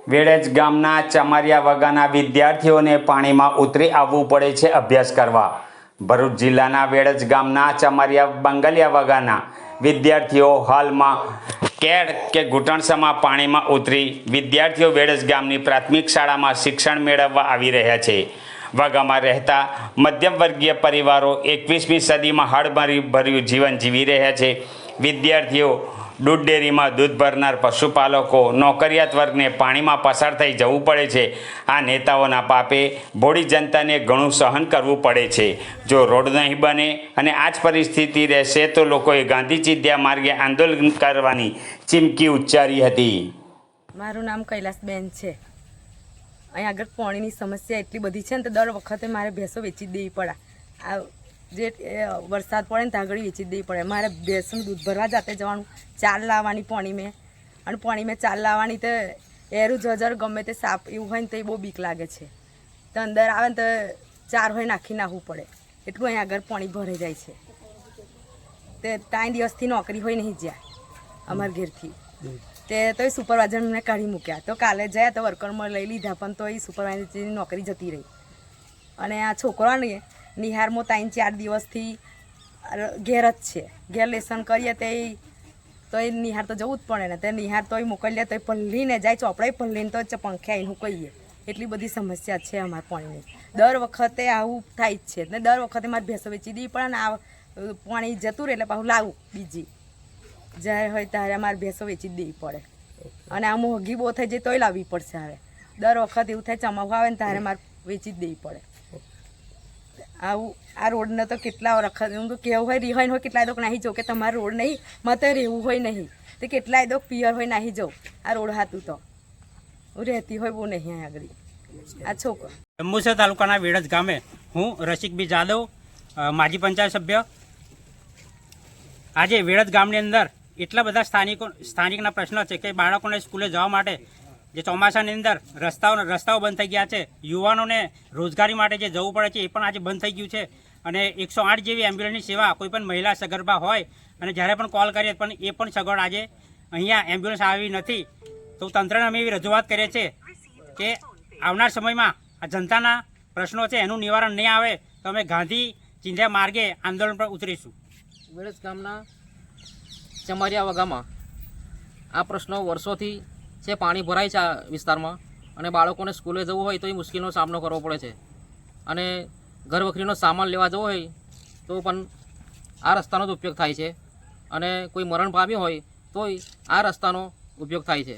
વેડજ ગામના ચમારિયા વગાના વિદ્યાર્થીઓને પાણીમાં ઉતરી આવવું પડે છે અભ્યાસ કરવા। ભરૂચ જિલ્લાના વેડજ ગામના ચમારિયા બંગલિયા વગાના વિદ્યાર્થીઓ હાલમાં કેડ કે ઘૂંટણસમાં પાણીમાં ઉતરી વિદ્યાર્થીઓ વેડજ ગામની પ્રાથમિક શાળામાં શિક્ષણ મેળવવા આવી રહ્યા છે। વગામાં રહેતા મધ્યમ વર્ગીય પરિવારો 21મી સદીમાં હળભર્યું જીવન જીવી રહ્યા છે। વિદ્યાર્થીઓ દૂધ ડેરીમાં દૂધ ભરનાર પશુપાલકો નોકરિયાત વર્ગને પાણીમાં પસાર થઈ જવું પડે છે। આ નેતાઓના પાપે ભોળી જનતાને ઘણું સહન કરવું પડે છે। જો રોડ નહીં બને અને આ જ પરિસ્થિતિ રહેશે તો લોકોએ ગાંધી ચિંધ્યા માર્ગે આંદોલન કરવાની ચીમકી ઉચ્ચારી હતી। મારું નામ કૈલાસબેન છે। અહીં આગળ પાણીની સમસ્યા એટલી બધી છે ને તો દર વખતે મારે ભેંસો વેચી દેવી પડે। આ જે વરસાદ પડે ને ત્યાં આગળ વેચી દેવી પડે। મારે ભેંસનું દૂધ ભરવા જાતે જવાનું, ચાર લાવવાની પાણી મેં, અને પાણી મેં ચાર લાવવાની તો એરું જજર ગમે તે સાપ એવું હોય ને તો એ બહુ બીક લાગે છે। તો અંદર આવે ને તો ચાર હોય નાખી નાખવું પડે, એટલું અહીં આગળ પાણી ભરાઈ જાય છે। તે 3 દિવસથી નોકરી હોય નહીં જ્યાં અમારા ઘેરથી તે તો એ સુપરવાઇઝરને કાઢી મૂક્યા। તો કાલે જાય તો વર્કરમાં લઈ લીધા પણ તો એ સુપરવાઇઝરની નોકરી જતી રહી। અને આ છોકરાને નિહારમાં 3-4 દિવસથી ઘેર જ છે। ઘેર લેસન કરીએ તો એ નિહાર તો જવું જ પડે ને। તે નિહાર તો એ મોકલીએ તો એ પલ્લીને જાય, ચોપડે પલ્લીને તો પંખે આવીને કહીએ। એટલી બધી સમસ્યા છે અમારા પાણીની। દર વખતે આવું થાય જ છે ને દર વખતે મારે ભેંસો વેચી દેવી પડે ને આ પાણી જતું રહે એટલે પાછું લાવું બીજી જ્યારે હોય ત્યારે મારે ભેંસો વેચી જ દેવી પડે। અને આ મોંઘી બહુ થઈ જાય તોય લાવવી પડશે। હવે દર વખત એવું થાય ચમાવું આવે ને ત્યારે મારે વેચી જ દેવી પડે। આવું આ રોડને તો કેટલા વખત હું તો કેવું હોય રિહાઈન હોય કેટલાય દોક નાહી જાઉં કે તમારે રોડ નહીં મારે રહેવું હોય નહીં તો કેટલાય દોક પિયર હોય નાહી જાઉં। આ રોડ હાતું તો હું રહેતી હોય બહુ નહીં આગળ। આ છોકરો જંબુસર તાલુકાના વેડજ ગામે હું રસિકભાઈ જાદવ, માજી પંચાયત સભ્ય। આજે વેડજ ગામની અંદર એટલા બધા સ્થાનિકના પ્રશ્નો છે કે બાળકોને સ્કૂલે જવા માટે જે ચોમાસાની અંદર રસ્તાઓ બંધ થઈ ગયા છે। યુવાનોને રોજગારી માટે જે જવું પડે છે એ પણ આજે બંધ થઈ ગયું છે। અને 108 જેવી એમ્બ્યુલન્સની સેવા કોઈ પણ મહિલા સગર્ભા હોય અને જ્યારે પણ કોલ કરીએ પણ એ પણ સગવડ આજે અહીંયા એમ્બ્યુલન્સ આવી નથી। તો તંત્રને અમે એવી રજૂઆત કરીએ છીએ કે આવનાર સમયમાં આ જનતાના પ્રશ્નો છે એનું નિવારણ નહીં આવે તો અમે ગાંધી ચિંધ્યા માર્ગે આંદોલન પર ઉતરીશું। વેડજ ગામના ચમારિયા વગામાં આ પ્રશ્નો વર્ષોથી છે। પાણી ભરાય છે આ વિસ્તારમાં અને બાળકોને સ્કૂલે જવું હોય તો એ મુશ્કેલીનો સામનો કરવો પડે છે। અને ઘરવખરીનો સામાન લેવા જવો હોય તો પણ આ રસ્તાનો જ ઉપયોગ થાય છે। અને કોઈ મરણ પામ્યું હોય તોય આ રસ્તાનો ઉપયોગ થાય છે।